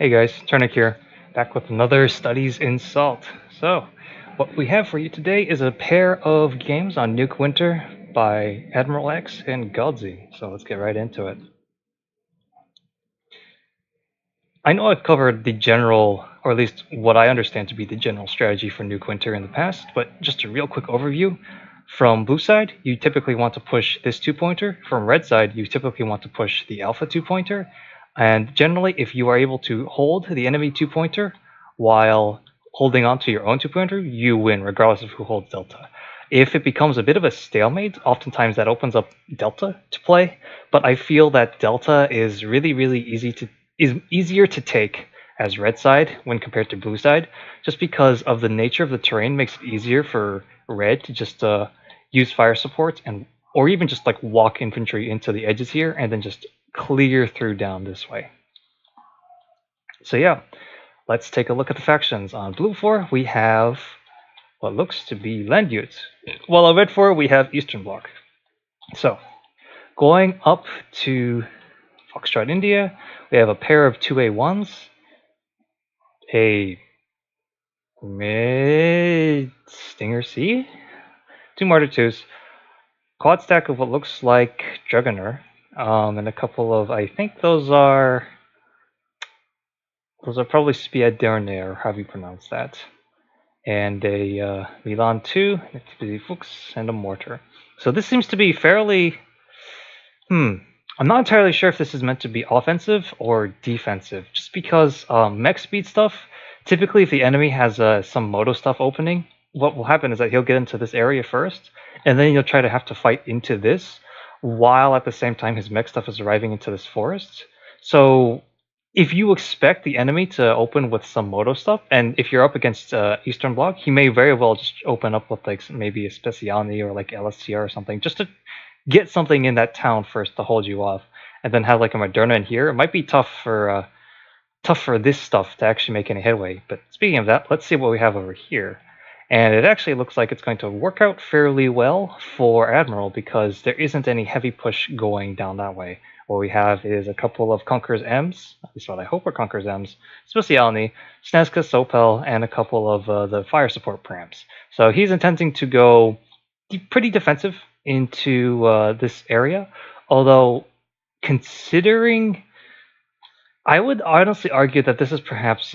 Hey guys, Turnick here, back with another Studies in Salt. So, what we have for you today is a pair of games on Nuke Winter by AdmiralX and Godzi. So let's get right into it. I know I've covered the general, or at least what I understand to be the general strategy for Nuke Winter in the past, but just a real quick overview. From blue side, you typically want to push this 2-pointer. From red side, you typically want to push the alpha 2-pointer. And generally, if you are able to hold the enemy 2-pointer while holding on to your own 2-pointer, you win, regardless of who holds delta. If it becomes a bit of a stalemate, oftentimes that opens up delta to play. But I feel that delta is really easier to take as red side when compared to blue side, just because of the nature of the terrain makes it easier for red to just use fire support and or even just like walk infantry into the edges here and then just clear through down this way. So yeah, let's take a look at the factions. On blue 4 we have what looks to be Landute, while on red 4 we have Eastern Bloc. So going up to Foxtrot India, we have a pair of 2A1s, a mid Stinger C, 2 Martyr 2s, quad stack of what looks like Juggernaut, and a couple of, I think those are probably Spied Dernier, or however you pronounce that, and a Milan 2, an Activity Fuchs, and a Mortar. So this seems to be fairly, I'm not entirely sure if this is meant to be offensive or defensive, just because mech speed stuff, typically if the enemy has some moto stuff opening, what will happen is that he'll get into this area first, and then you'll try to have to fight into this, while at the same time his mech stuff is arriving into this forest. So if you expect the enemy to open with some moto stuff, and if you're up against Eastern Bloc, he may very well just open up with like maybe a Specialny or like LSTR or something, just to get something in that town first to hold you off, and then have like a Moderna in here. It might be tough for this stuff to actually make any headway. But speaking of that, let's see what we have over here. And it actually looks like it's going to work out fairly well for Admiral, because there isn't any heavy push going down that way. What we have is a couple of Conqueror's M's, at least what I hope are Conqueror's M's, Specialny, Snezka, Sopel, and a couple of the fire support prams. So he's intending to go pretty defensive into this area, although considering, I would honestly argue that this is perhaps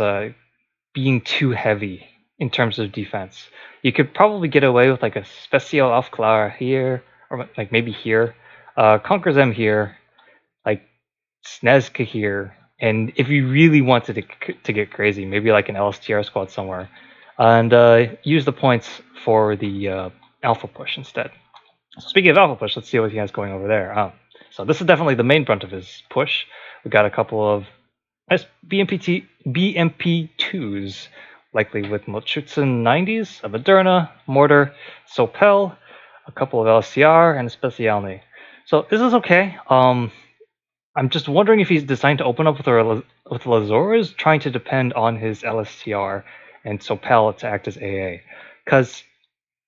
being too heavy in terms of defense. You could probably get away with like a Special Aufklärer here, or like maybe here, Conqueror's M here, like Snezka here, and if you really wanted to get crazy, maybe like an LSTR squad somewhere, and use the points for the alpha push instead. So speaking of alpha push, let's see what he has going over there. So this is definitely the main brunt of his push. We got a couple of nice BMP2s, likely with Mochutzen 90s, a Moderna, Mortar, Sopel, a couple of LSTR, and a Specialny. So this is okay. I'm just wondering if he's designed to open up with Lazores, trying to depend on his LSTR and Sopel to act as AA. Because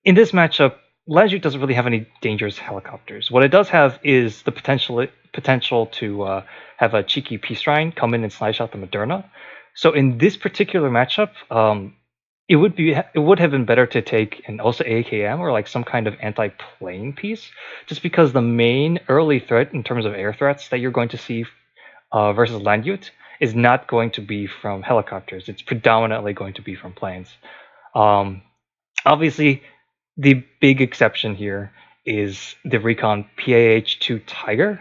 in this matchup, Landute doesn't really have any dangerous helicopters. What it does have is the potential to have a cheeky Peace Shrine come in and slice out the Moderna. So in this particular matchup, it would have been better to take an OSA AKM or like some kind of anti-plane piece, just because the main early threat in terms of air threats that you're going to see versus Landute is not going to be from helicopters. It's predominantly going to be from planes. Obviously, the big exception here is the Recon PAH-2 Tiger,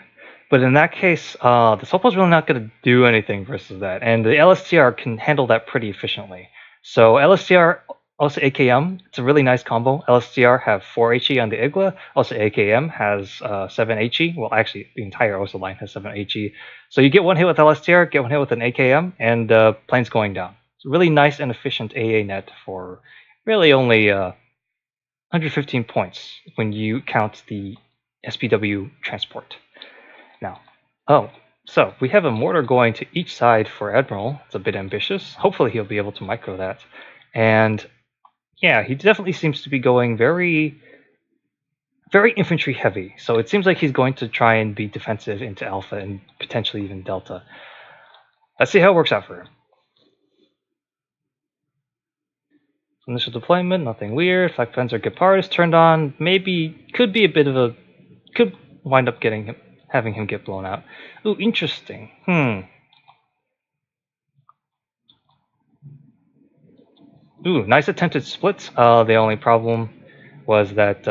but in that case, the Sopel's really not going to do anything versus that, and the LSTR can handle that pretty efficiently. So LSTR, also AKM, it's a really nice combo. LSTR have 4 HE on the Igla, also AKM has 7 HE. Well, actually, the entire OSA line has 7 HE. So you get one hit with LSTR, get one hit with an AKM, and plane's going down. It's a really nice and efficient AA net for really only 115 points when you count the SPW transport. Now, so we have a mortar going to each side for Admiral. It's a bit ambitious. Hopefully he'll be able to micro that. And yeah, he definitely seems to be going very infantry heavy. So it seems like he's going to try and be defensive into Alpha and potentially even Delta. Let's see how it works out for him. Initial deployment, nothing weird. Flak Fencer Gepard is turned on. Maybe could be a bit of a could wind up having him get blown out. Ooh, interesting. Ooh, nice attempted splits. The only problem was that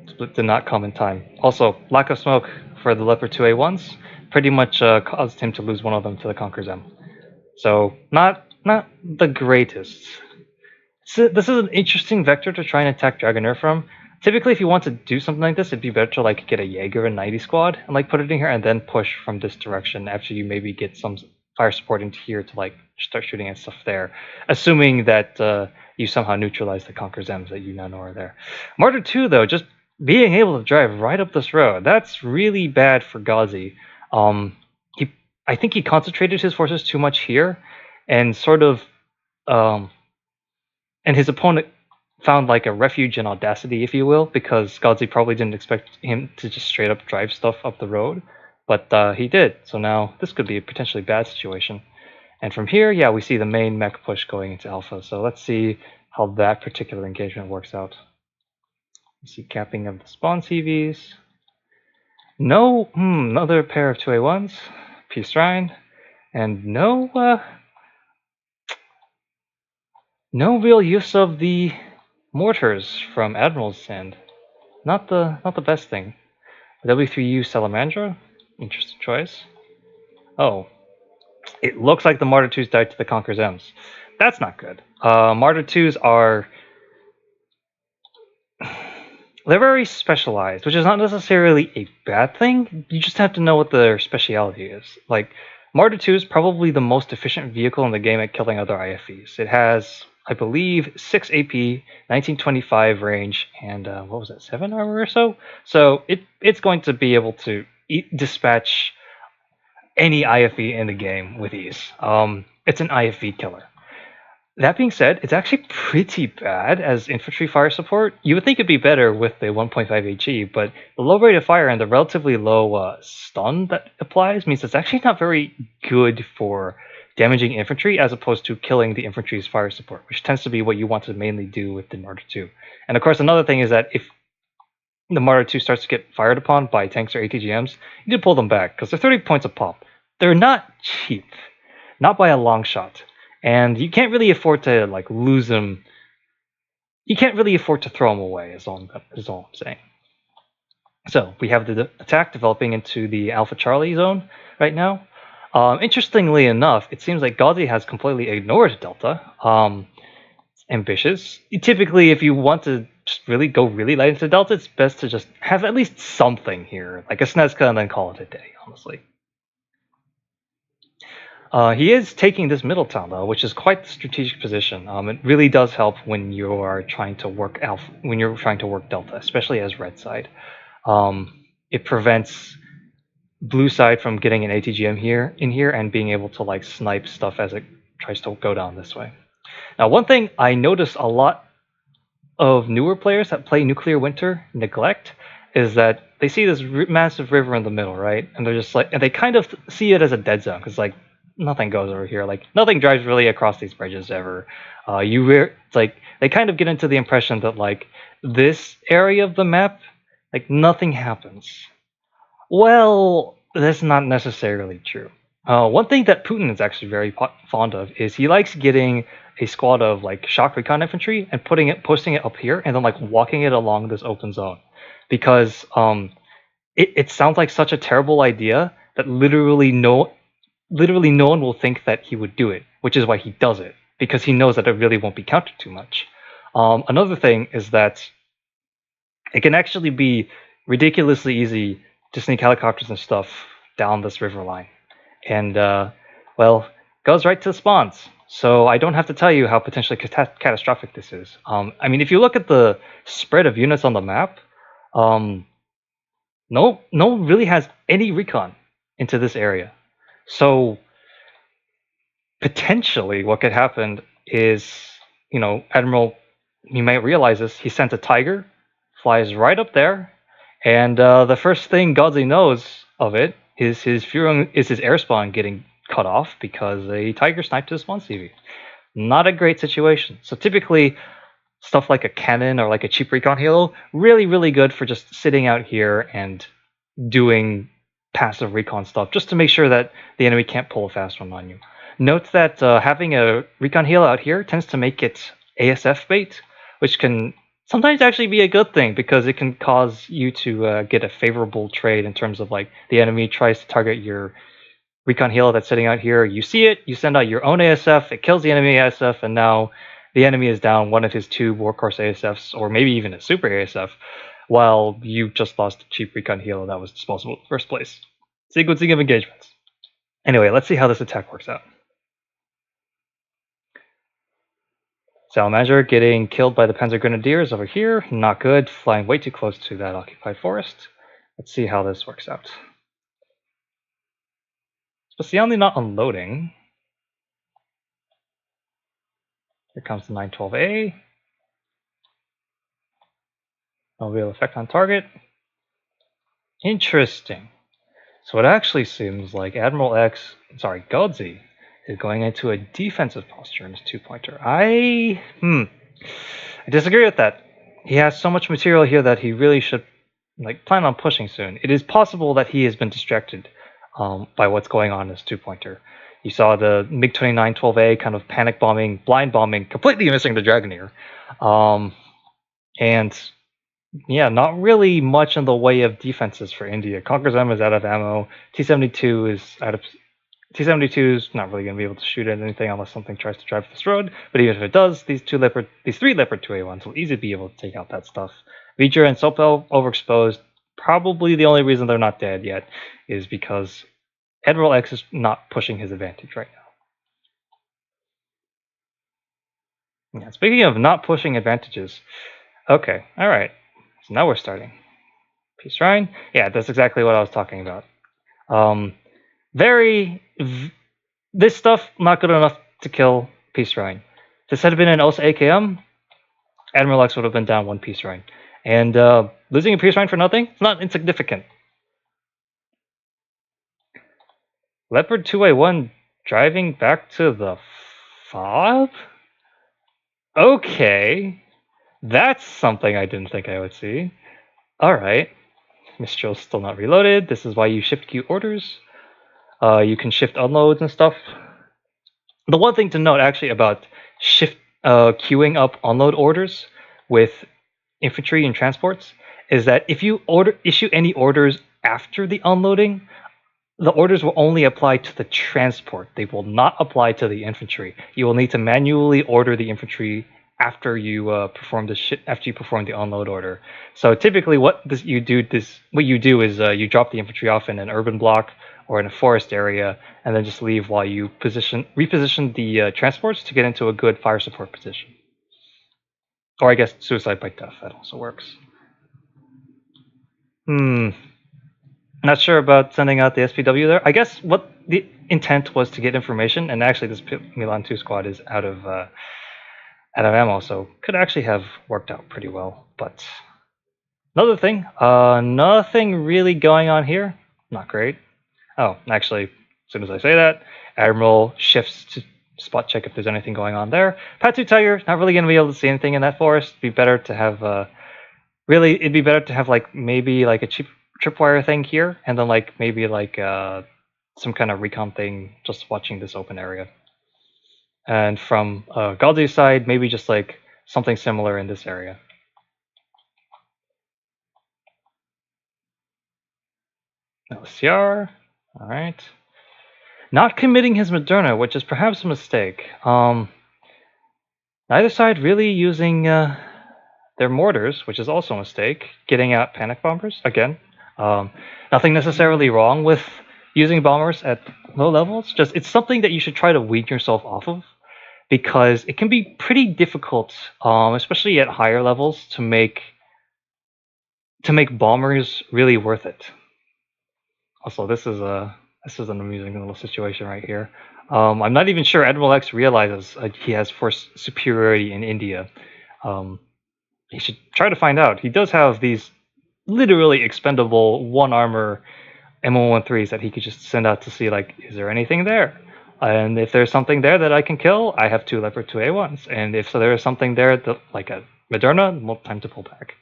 split did not come in time. Also, lack of smoke for the Leopard 2A1s pretty much caused him to lose one of them to the Conqueror's M. So not the greatest. So this is an interesting vector to try and attack Dragonair from. Typically, if you want to do something like this, it'd be better to like get a Jaeger and 90 squad and like put it in here and then push from this direction after you maybe get some fire support into here to like start shooting at stuff there, assuming that you somehow neutralize the Conqueror's M's that you now know are there. Martyr 2, though, just being able to drive right up this road, that's really bad for Godzi. I think he concentrated his forces too much here and sort of and his opponent found like a refuge in audacity, if you will, because Godzi probably didn't expect him to just straight up drive stuff up the road, but he did. So now this could be a potentially bad situation. And from here, yeah, we see the main mech push going into Alpha. So let's see how that particular engagement works out. You see capping of the spawn CVs. No, another pair of 2A1s, Peace Shrine, and no real use of the mortars from Admiral's end. Not the best thing. W3U Salamandra, interesting choice. Oh, it looks like the Martyr 2s died to the Conqueror's M's. That's not good. Martyr 2s are they're very specialized, which is not necessarily a bad thing. You just have to know what their speciality is. Like, Martyr 2 is probably the most efficient vehicle in the game at killing other IFVs. It has, I believe, 6 AP, 1925 range, and what was that, 7 armor or so? So it's going to be able to dispatch any IFV in the game with ease. It's an IFV killer. That being said, it's actually pretty bad as infantry fire support. You would think it'd be better with the 1.5 HE, but the low rate of fire and the relatively low stun that applies means it's actually not very good for damaging infantry as opposed to killing the infantry's fire support, which tends to be what you want to mainly do with the Martyr 2. And of course, another thing is that if the Martyr 2 starts to get fired upon by tanks or ATGMs, you need to pull them back because they're 30 points a pop. They're not cheap, not by a long shot. And you can't really afford to like lose them. You can't really afford to throw them away. Is all I'm saying. So we have the attack developing into the Alpha Charlie zone right now. Interestingly enough, it seems like Godzi has completely ignored Delta. Ambitious. Typically, if you want to just really go really light into Delta, it's best to just have at least something here, like a Snezka, and then call it a day. Honestly. He is taking this middle town though, which is quite the strategic position. It really does help when you are trying to work Alpha, when you're trying to work Delta, especially as red side. It prevents blue side from getting an ATGM in here and being able to like snipe stuff as it tries to go down this way. Now, one thing I notice a lot of newer players that play Nuclear Winter neglect is that they see this massive river in the middle, right? And they're just like, and they kind of see it as a dead zone because like nothing goes over here. Like nothing drives really across these bridges ever. It's like they kind of get into the impression that like this area of the map, like nothing happens. Well, that's not necessarily true. One thing that Putin is actually very fond of is he likes getting a squad of like shock recon infantry and posting it up here and then like walking it along this open zone, because it sounds like such a terrible idea that literally no one will think that he would do it, which is why he does it, because he knows that it really won't be countered too much. Another thing is that it can actually be ridiculously easy to sneak helicopters and stuff down this river line. And, well, goes right to the spawns. So I don't have to tell you how potentially catastrophic this is. I mean, if you look at the spread of units on the map, no one really has any recon into this area. So potentially what could happen is, you know, Admiral, you might realize this, he sent a Tiger, flies right up there, and the first thing Godzi knows of it is his air spawn getting cut off because a Tiger sniped his spawn CV. Not a great situation. So typically, stuff like a cannon or like a cheap recon halo, really, really good for just sitting out here and doing passive recon stuff, just to make sure that the enemy can't pull a fast one on you. Note that having a recon halo out here tends to make it ASF bait, which can sometimes actually be a good thing because it can cause you to get a favorable trade in terms of like the enemy tries to target your recon halo that's sitting out here. You see it, you send out your own ASF, it kills the enemy ASF, and now the enemy is down one of his 2 workhorse ASFs, or maybe even a super ASF, while you just lost a cheap recon halo that was disposable in the first place. Sequencing of engagements. Anyway, let's see how this attack works out. Salamander getting killed by the Panzer Grenadiers over here. Not good. Flying way too close to that occupied forest. Let's see how this works out. Speciale not unloading. Here comes the 912A. No real effect on target. Interesting. So it actually seems like Godzi is going into a defensive posture in his 2-pointer. I disagree with that. He has so much material here that he really should plan on pushing soon. It is possible that he has been distracted by what's going on in his 2-pointer. You saw the MiG-29 12A kind of panic bombing, blind bombing, completely missing the Dragoneer. And yeah, not really much in the way of defenses for India. Conqueror's M is out of ammo. T-72 is out of... T-72 is not really going to be able to shoot at anything unless something tries to drive this road. But even if it does, these 3 Leopard 2A1s will easily be able to take out that stuff. Vijay and Sopel overexposed. Probably the only reason they're not dead yet is because AdmiralX is not pushing his advantage right now. Yeah, speaking of not pushing advantages, okay, all right. So now we're starting. Peace Shrine. Yeah, that's exactly what I was talking about. This stuff not good enough to kill Peace Shrine. If this had been an OSA AKM, AdmiralX would have been down 1 Peace Shrine. And losing a Peace Shrine for nothing, it's not insignificant. Leopard 2A1 driving back to the FOB? Okay. That's something I didn't think I would see. Alright. Mistral's still not reloaded. This is why you shift queue orders. You can shift unloads and stuff. The one thing to note actually about queuing up unload orders with infantry and transports is that if you issue any orders after the unloading, the orders will only apply to the transport. They will not apply to the infantry. You will need to manually order the infantry after you perform the unload order. So typically, what you do is you drop the infantry off in an urban block or in a forest area, and then just leave while you reposition the transports to get into a good fire support position. Or I guess suicide by death, that also works. Not sure about sending out the SPW there. I guess what the intent was to get information, and actually this Milan 2 squad is out of ammo, so could actually have worked out pretty well. But another thing, nothing really going on here. Not great. Oh, actually, as soon as I say that, Admiral shifts to spot check if there's anything going on there. Patu Tiger, not really going to be able to see anything in that forest. It'd be better to have maybe like a cheap tripwire thing here, and then maybe some kind of recon thing just watching this open area. And from Godzi's side, maybe just something similar in this area. LCR, alright. Not committing his Moderna, which is perhaps a mistake. Neither side really using their mortars, which is also a mistake. Getting out panic bombers, again. Nothing necessarily wrong with using bombers at low levels, just it's something that you should try to wean yourself off of, because it can be pretty difficult, especially at higher levels, to make bombers really worth it. Also, this is an amusing little situation right here. I'm not even sure AdmiralX realizes he has force superiority in India. He should try to find out. He does have these literally expendable 1 armor M113s that he could just send out to see, is there anything there? And if there's something there that I can kill, I have 2 Leopard 2 A1s. And if there is something there, that, like a Moderna, well, time to pull back.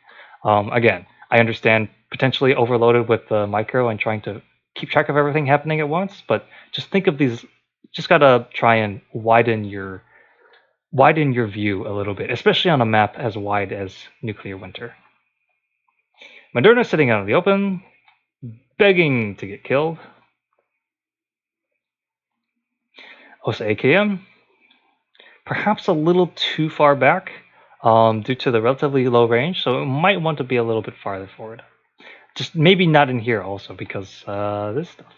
Again, I understand potentially overloaded with the micro and trying to keep track of everything happening at once, but just think of these. Just gotta try and widen your view a little bit, especially on a map as wide as Nuclear Winter. Moderna sitting out in the open, begging to get killed. Osa AKM, perhaps a little too far back due to the relatively low range, so it might want to be a little bit farther forward. Just maybe not in here also, because this stuff.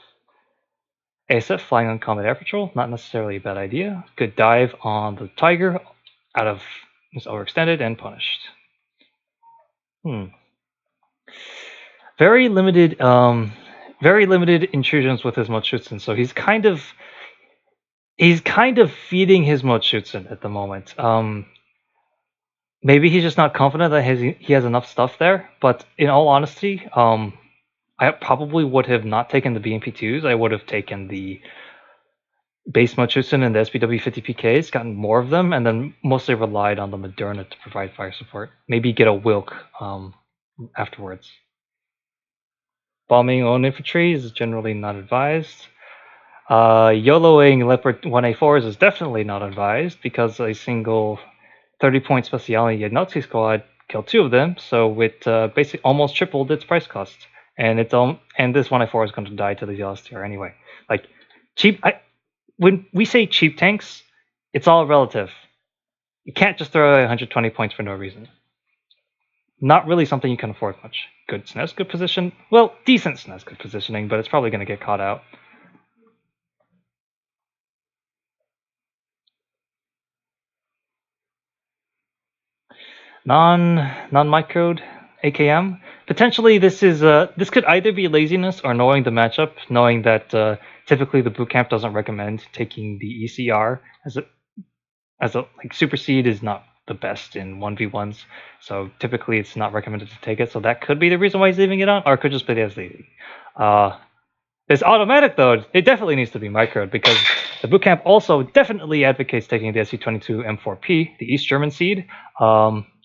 ASF flying on Combat Air Patrol, not necessarily a bad idea. Good dive on the Tiger, out of is overextended and punished. Very limited intrusions with his Mochutsen, so he's kind of feeding his Mochutsen at the moment. Maybe he's just not confident that he has enough stuff there, but in all honesty, I probably would have not taken the BMP2s. I would have taken the base Mochutsen and the SPW-50PKs, gotten more of them, and then mostly relied on the Moderna to provide fire support. Maybe get a Wilk afterwards. Bombing own infantry is generally not advised. YOLOing Leopard 1A4s is definitely not advised, because a single 30-point Speciality Nazi squad killed 2 of them, so it basically almost tripled its price cost. And this 1A4 is going to die to the LSTR anyway. Like, cheap. When we say cheap tanks, it's all relative. You can't just throw away 120 points for no reason. Not really something you can afford much. Good Snezka position. Well, decent Snezka positioning, but it's probably going to get caught out. Non-microed AKM. Potentially, this could either be laziness or knowing the matchup, knowing that typically the bootcamp doesn't recommend taking the ECR as a like supersede is not the best in 1v1s, so typically it's not recommended to take it. So that could be the reason why he's leaving it on, or it could just be that it's lazy. This automatic though, it definitely needs to be microed, because the bootcamp also definitely advocates taking the SU-22 M4P, the East German seed,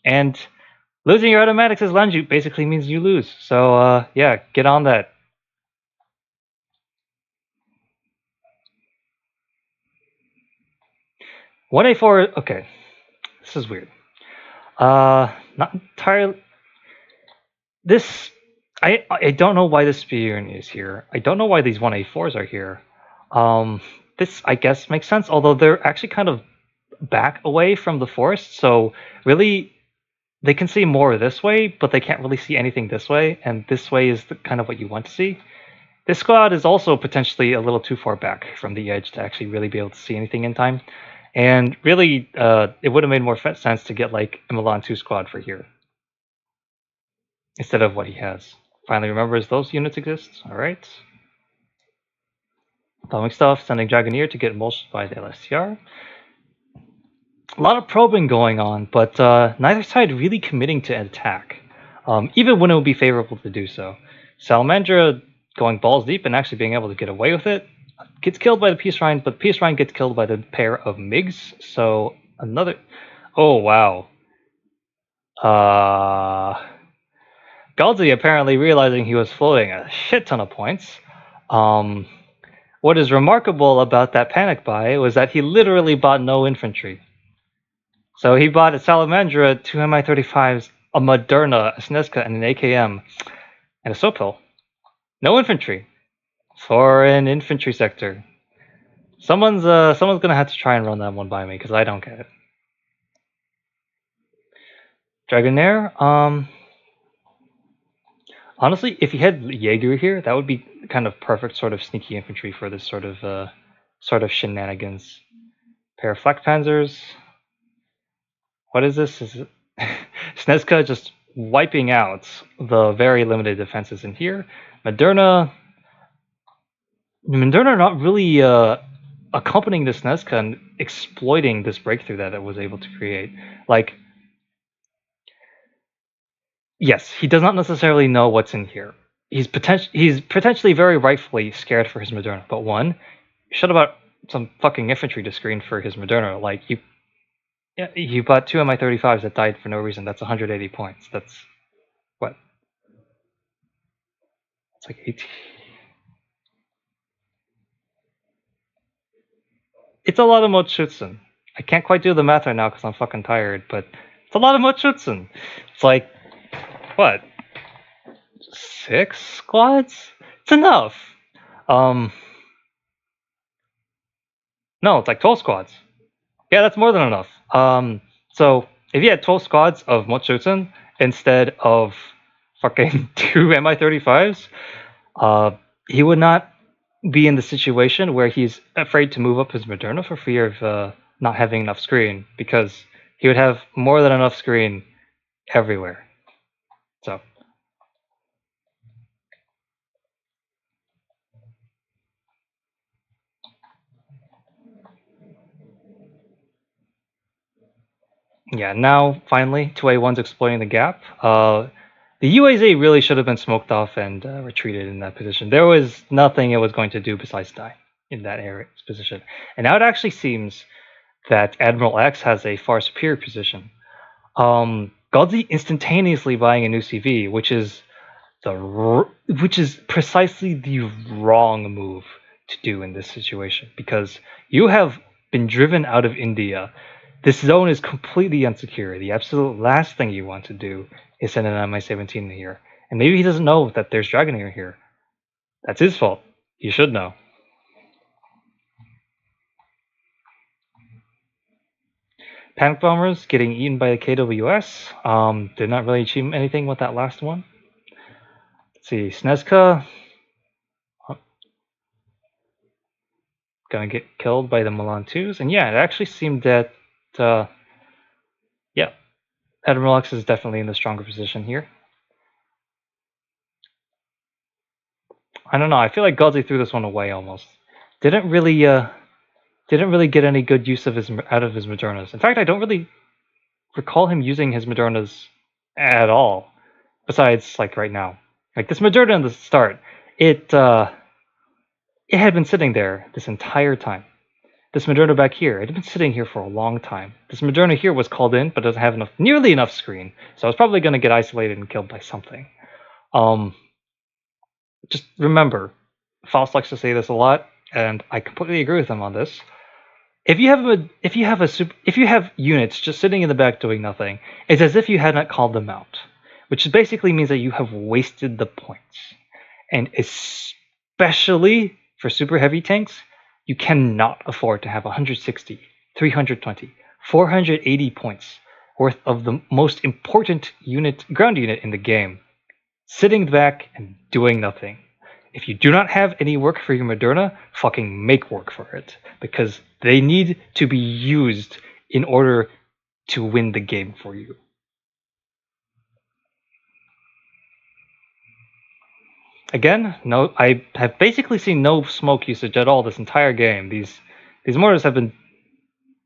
and losing your automatics as Lanjut basically means you lose. So yeah, get on that. One A4. Okay, this is weird. Not entirely. This I don't know why this Spear is here. I don't know why these 1A4s are here. This I guess makes sense, although they're actually kind of back away from the forest, so really they can see more this way, but they can't really see anything this way, and this way is kind of what you want to see. This squad is also potentially a little too far back from the edge to actually really be able to see anything in time. And really, it would have made more sense to get like a Milan 2 squad for here, instead of what he has. Finally remembers those units exist. Alright. Bombing stuff, sending Dragoneer to get emulsed by the LSTR. A lot of probing going on, but neither side really committing to an attack, even when it would be favorable to do so. Salamandra going balls deep and actually being able to get away with it. Gets killed by the Peace Rhine, but Peace Rhine gets killed by the pair of MiGs, so another... Oh, wow. Godzi apparently realizing he was floating a shit ton of points. What is remarkable about that panic buy was that he literally bought no infantry. So he bought a Salamandra, 2 Mi-35s, a Moderna, a Snezka, and an AKM, and a Sopil. No infantry for an infantry sector. Someone's gonna have to try and run that one by me, because I don't get it. Dragonair, honestly, if he had Jaeger here, that would be kind of perfect sort of sneaky infantry for this sort of shenanigans. Pair of Flak Panzers. What is this? Is it Snezka just wiping out the very limited defenses in here. Moderna not really accompanying the Snezka and exploiting this breakthrough that it was able to create. Like, yes, he does not necessarily know what's in here. He's potentially very rightfully scared for his Moderna. But one, should have some fucking infantry to screen for his Moderna. Like you bought 2 Mi-35s that died for no reason. That's 180 points. That's what? It's like 18. It's a lot of Mochutsun. I can't quite do the math right now because I'm fucking tired, but it's a lot of Mochutsun. It's like, what? 6 squads? It's enough. No, it's like 12 squads. Yeah, that's more than enough. So if you had 12 squads of Mochutsun instead of fucking 2 Mi-35s, he would not be in the situation where he's afraid to move up his Moderna for fear of not having enough screen, because he would have more than enough screen everywhere. So yeah, now finally 2A1's exploiting the gap. The UAZ really should have been smoked off and retreated in that position. There was nothing it was going to do besides die in that area position. And now it actually seems that AdmiralX has a far superior position. Godzi instantaneously buying a new CV, which is precisely the wrong move to do in this situation, because you have been driven out of India. This zone is completely unsecure. The absolute last thing you want to do is send an Mi-17 here. And maybe he doesn't know that there's Dragoneer here. That's his fault. He should know. Panic Bombers getting eaten by the KWS. Did not really achieve anything with that last one. Let's see, Snezka gonna get killed by the Milan 2s. And yeah, it actually seemed that, yeah, AdmiralX is definitely in the stronger position here. I don't know, I feel like Godzi threw this one away almost. Didn't really get any good use of out of his Modernas. In fact, I don't really recall him using his Modernas at all, besides like right now. Like this Moderna in the start, it had been sitting there this entire time. This Moderna back here, it had been sitting here for a long time. This Moderna here was called in, but doesn't have nearly enough screen, so it's probably going to get isolated and killed by something. Just remember, Faust likes to say this a lot, and I completely agree with him on this. If you have units just sitting in the back doing nothing, it's as if you had not called them out, which basically means that you have wasted the points. And especially for super heavy tanks, you cannot afford to have 160, 320, 480 points worth of the most important ground unit in the game sitting back and doing nothing. If you do not have any work for your Moderna, fucking make work for it, because they need to be used in order to win the game for you. Again, no, I have basically seen no smoke usage at all this entire game. These mortars have been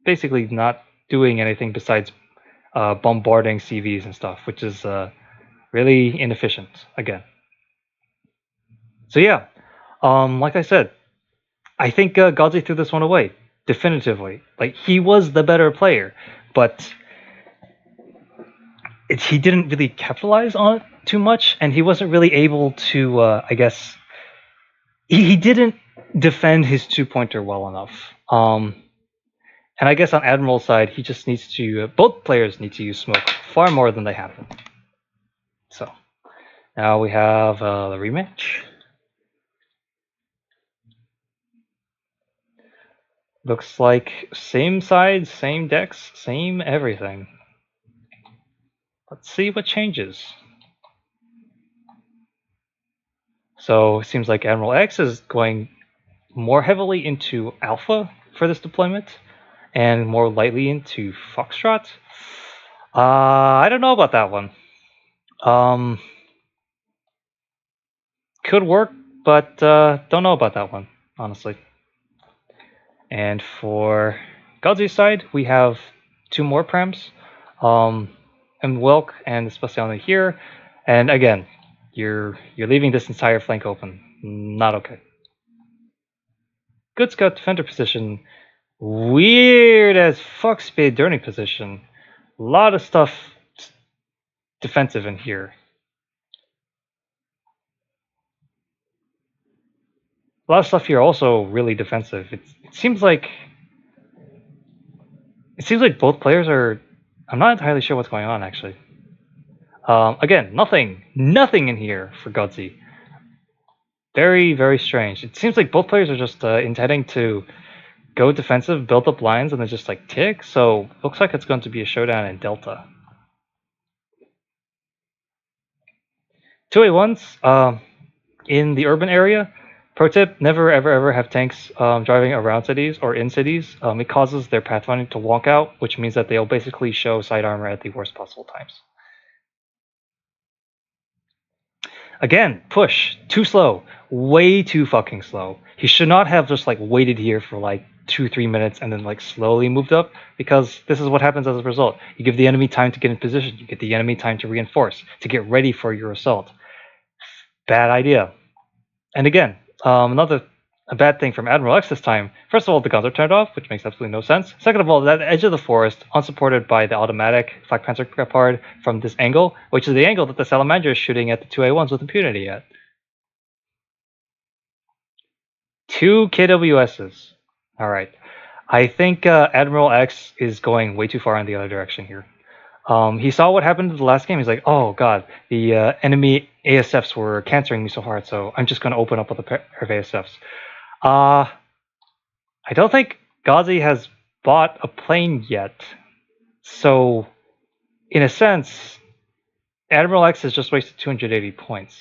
basically not doing anything besides bombarding CVs and stuff, which is really inefficient again. So yeah, like I said, I think Godzi threw this one away definitively. Like, he was the better player, but he didn't really capitalize on it too much, and he wasn't really able to, I guess, he didn't defend his 2-pointer well enough. And I guess on Admiral's side, he just needs to, both players need to use smoke far more than they have been. So, now we have the rematch. Looks like same sides, same decks, same everything. Let's see what changes. So it seems like AdmiralX is going more heavily into Alpha for this deployment, and more lightly into Foxtrot. I don't know about that one. Could work, but don't know about that one, honestly. And for Godzi's side, we have 2 more Prems, and Wilk and Speciale here. And again, you're leaving this entire flank open. Not okay. good scout defender position. Weird as fuck spade durning position. A lot of stuff defensive in here. A lot of stuff here also really defensive. It seems like both players are. I'm not entirely sure what's going on actually. Again, nothing in here for Godzi. Very, very strange. It seems like both players are just intending to go defensive, build up lines, and then just like tick. So looks like it's going to be a showdown in Delta. 2A1s in the urban area. Pro tip: never ever have tanks driving around cities or in cities. It causes their pathfinding to wonk out, which means that they'll basically show side armor at the worst possible times. Again, push. Too slow. Way too fucking slow. He should not have just like waited here for like 2-3 minutes and then like slowly moved up, because this is what happens as a result. You give the enemy time to get in position. You get the enemy time to reinforce, to get ready for your assault. Bad idea. And again, a bad thing from AdmiralX this time. First of all, the guns are turned off, which makes absolutely no sense. Second of all, that edge of the forest, unsupported by the automatic Flak Panzer Gepard from this angle, which is the angle that the Salamander is shooting at the 2A1s with impunity at. 2 KWSs. Alright. I think AdmiralX is going way too far in the other direction here. He saw what happened in the last game. He's like, oh god, the enemy ASFs were cancering me so hard, so I'm just going to open up with a pair of ASFs. I don't think Godzi has bought a plane yet. So, in a sense, AdmiralX has just wasted 280 points.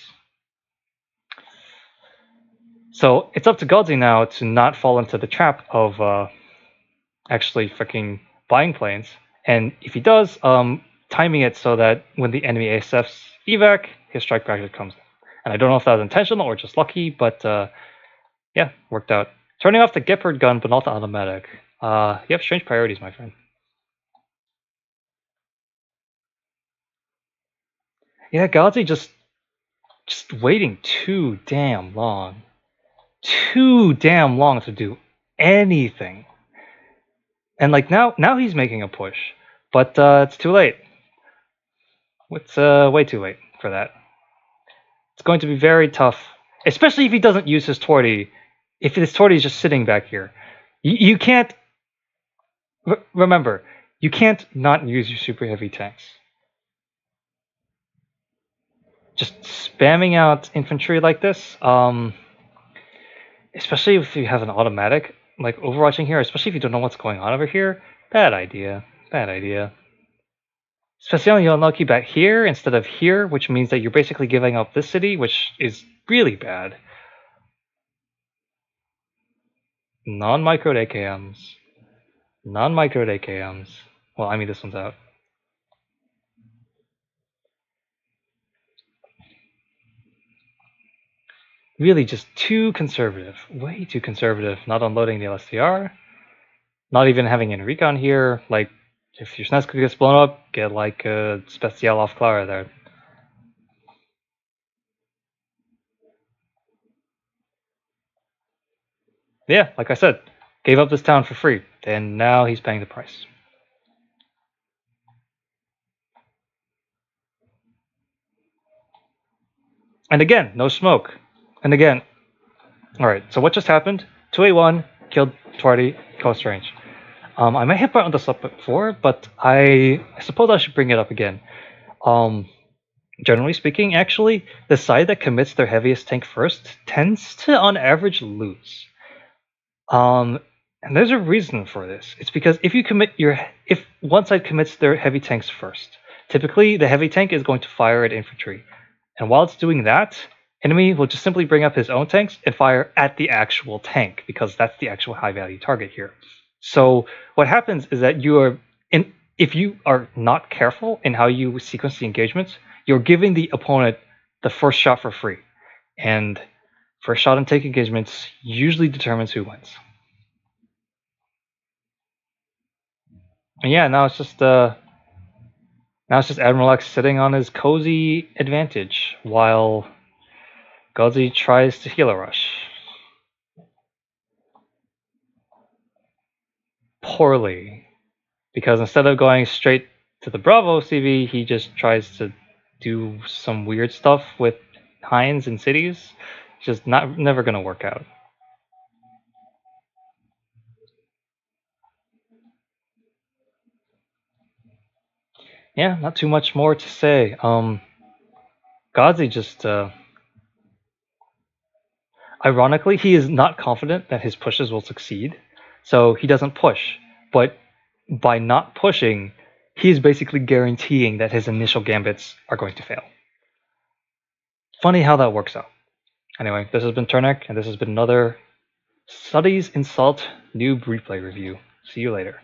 So, it's up to Godzi now to not fall into the trap of actually freaking buying planes. And if he does, timing it so that when the enemy ASFs evac, his strike bracket comes in. And I don't know if that was intentional or just lucky, but yeah, worked out. Turning off the Gepard gun, but not the automatic. You have strange priorities, my friend. Yeah, Godzi just waiting too damn long. Too damn long to do anything. And like now he's making a push, but it's too late. It's way too late for that. It's going to be very tough, especially if he doesn't use his Torty. If his Torty is just sitting back here, you can't. Remember, you can't not use your super heavy tanks. Just spamming out infantry like this, especially if you have an automatic like overwatching here, especially if you don't know what's going on over here, bad idea. Bad idea. Especially you're unlucky back here instead of here, which means that you're basically giving up this city, which is really bad. Non-microed AKMs. Non-microed AKMs. Well, I mean, this one's out. Really just too conservative. Way too conservative. Not unloading the LSTR. Not even having any recon here. Like, if your SNES gets blown up, get like a Special off Clara there. Yeah, like I said, gave up this town for free, and now he's paying the price. And again, no smoke. And again, alright, so what just happened? 2A1 killed Twardy, close range. I might have brought this up before, but I suppose I should bring it up again. Generally speaking, actually, the side that commits their heaviest tank first tends to, on average, lose. And there's a reason for this. It's because if one side commits their heavy tanks first, typically the heavy tank is going to fire at infantry. And while it's doing that, enemy will just simply bring up his own tanks and fire at the actual tank, because that's the actual high value target here. So what happens is that if you are not careful in how you sequence the engagements, you're giving the opponent the first shot for free. And first shot and take engagements usually determines who wins. And yeah, now it's just AdmiralX sitting on his cozy advantage while Godzi tries to heal a rush. poorly, because instead of going straight to the Bravo CV, he just tries to do some weird stuff with Hines and cities. Just never gonna work out. Yeah, not too much more to say. Godzi just ironically, he is not confident that his pushes will succeed, so he doesn't push. But by not pushing, he is basically guaranteeing that his initial gambits are going to fail. Funny how that works out. Anyway, this has been Turnek, and this has been another Studies Insult Noob Replay review. See you later.